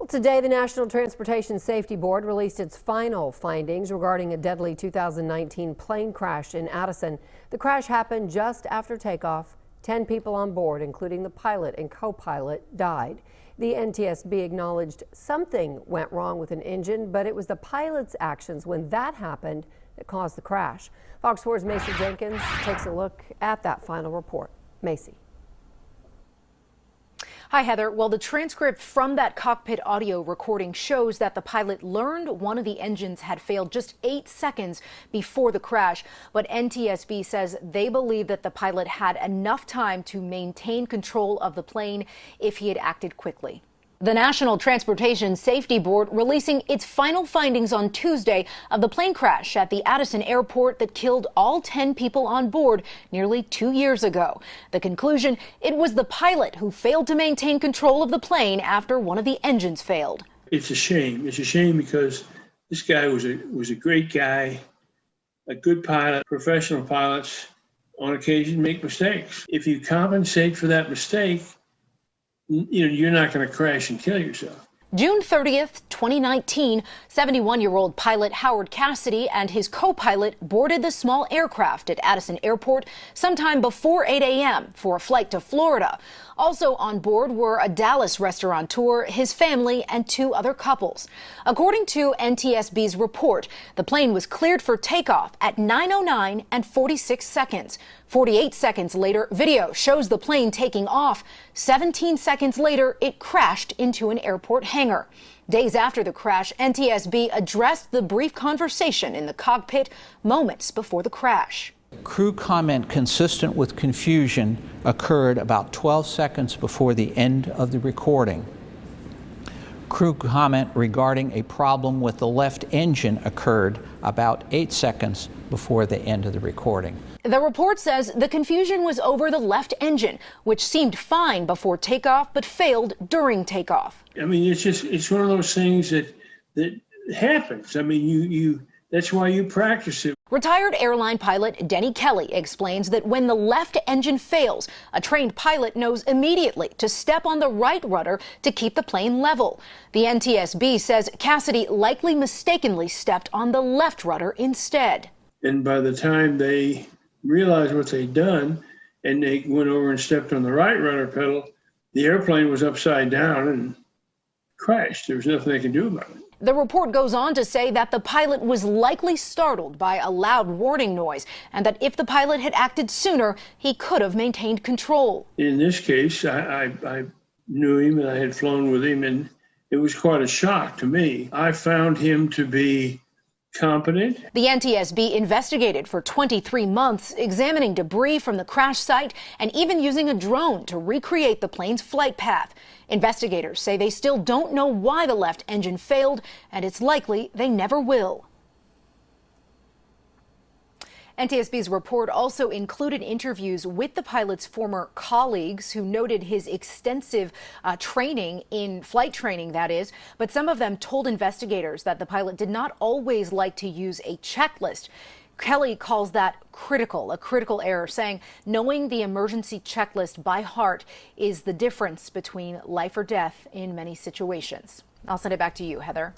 Well, today, the National Transportation Safety Board released its final findings regarding a deadly 2019 plane crash in Addison. The crash happened just after takeoff. 10 people on board, including the pilot and co-pilot, died. The NTSB acknowledged something went wrong with an engine, but it was the pilot's actions when that happened that caused the crash. Fox 4's Macy Jenkins takes a look at that final report. Macy. Hi, Heather. Well, the transcript from that cockpit audio recording shows that the pilot learned one of the engines had failed just 8 seconds before the crash. But NTSB says they believe that the pilot had enough time to maintain control of the plane if he had acted quickly. The National Transportation Safety Board releasing its final findings on Tuesday of the plane crash at the Addison airport that killed all 10 people on board nearly 2 years ago. The conclusion, it was the pilot who failed to maintain control of the plane after one of the engines failed. It's a shame. It's a shame because this guy was a great guy, a good pilot. Professional pilots on occasion make mistakes. If you compensate for that mistake, you're not going to crash and kill yourself. June 30th, 2019, 71-year-old pilot Howard Cassidy and his co-pilot boarded the small aircraft at Addison Airport sometime before 8 a.m. for a flight to Florida. Also on board were a Dallas restaurateur, his family, and 2 other couples. According to NTSB's report, the plane was cleared for takeoff at 9:09 and 46 seconds. 48 seconds later, video shows the plane taking off. 17 seconds later, it crashed into an airport hangar. Days after the crash, NTSB addressed the brief conversation in the cockpit moments before the crash. Crew comment consistent with confusion occurred about 12 seconds before the end of the recording. Crew comment regarding a problem with the left engine occurred about 8 seconds before the end of the recording. The report says the confusion was over the left engine, which seemed fine before takeoff but failed during takeoff. I mean, it's one of those things that happens. I mean, that's why you practice it. Retired airline pilot Denny Kelly explains that when the left engine fails, a trained pilot knows immediately to step on the right rudder to keep the plane level. The NTSB says Cassidy likely mistakenly stepped on the left rudder instead. And by the time they realized what they'd done and they went over and stepped on the right rudder pedal, the airplane was upside down and crashed. There was nothing they could do about it. The report goes on to say that the pilot was likely startled by a loud warning noise and that if the pilot had acted sooner, he could have maintained control. In this case, I knew him and I had flown with him, and it was quite a shock to me. I found him to be competent. The NTSB investigated for 23 months, examining debris from the crash site and even using a drone to recreate the plane's flight path. Investigators say they still don't know why the left engine failed, and it's likely they never will. NTSB's report also included interviews with the pilot's former colleagues who noted his extensive training in flight training, that is, but some of them told investigators that the pilot did not always like to use a checklist. Kelly calls that a critical error, saying knowing the emergency checklist by heart is the difference between life or death in many situations. I'll send it back to you, Heather.